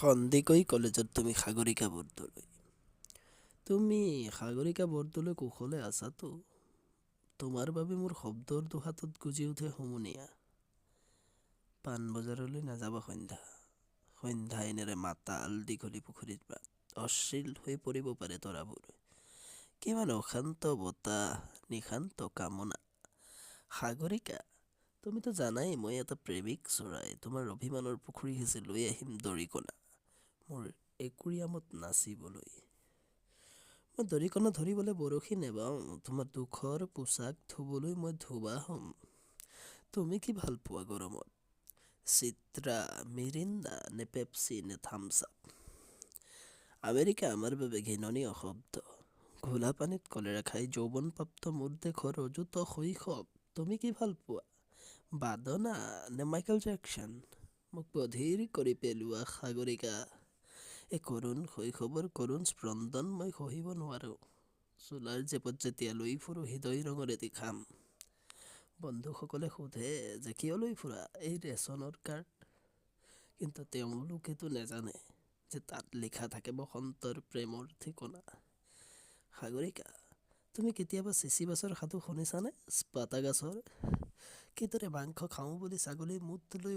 সন্দিকৈ কলেজত তুমি সাগৰিকা বৰদলৈ। তুমি সাগৰিকা বৰদলৈ কুশলে আছাতো? তোমাৰ বাবে মোৰ শব্দৰ দুহাতত গুজি উঠে হুমুনিয়া। পাণবজাৰলৈ নাযাবা সন্ধ্যা। সন্ধ্যা এনেৰে মাতাল দীঘলী পুখুৰীৰ পাত। অশ্লীল হৈ পৰিব পাৰে তৰাবোৰ। কিমান অশান্ত বতাহ, নিশান্ত কামনা। সাগৰিকা, তুমিতো জানাই মই এটা প্ৰেমিক চৰাই। তোমাৰ অভিমানৰ পুখুৰী সিঁচি লৈ আহিম দৰিকণা মোৰ একুৰিয়ামত নাচিবলৈ। মই দৰিকণা ধৰিবলৈ বৰশী নেবাওঁ। তোমাৰ দুখৰ পোচাক ধুবলৈ মই ধোবা হ'ম। তুমি কি ভাল পোৱা গৰমত? চিত্ৰা, মিৰিণ্ডা নে পেপচি নে থামছ আপ? আমেৰিকা আমাৰ বাবে ঘৃণনীয় শব্দ। ঘোলা পানীত কলেৰা খাই যৌৱনপ্ৰাপ্ত মোৰ দেশৰ অযুত শৈশৱ। তুমি কি ভাল পোৱা? বাদনা নে মাইকেল জেকচন? মোক বধিৰ কৰি পেলোৱা সাগৰিকা। এই কৰুণ শৈশৱৰ কৰুণ স্পন্দন মই সহিব নোৱাৰোঁ। চোলাৰ জেপত যেতিয়া লৈ ফুৰোঁ হৃদয় ৰঙৰেদি খাম। বন্ধুসকলে সোধে যে কিয় লৈ ফুৰা এই ৰেচনৰ কাৰ্ড, কিন্তু তেওঁলোকেতো নেজানে যে তাত লিখা থাকে বসন্তৰ প্ৰেমৰ ঠিকনা। সাগৰিকা, তুমি কেতিয়াবা চিচিবাছৰ সাধু শুনিছানে? স্পাটাগাছৰ কিদৰে মাংস খাওঁ বুলি ছাগলীৰ মুঠ লৈ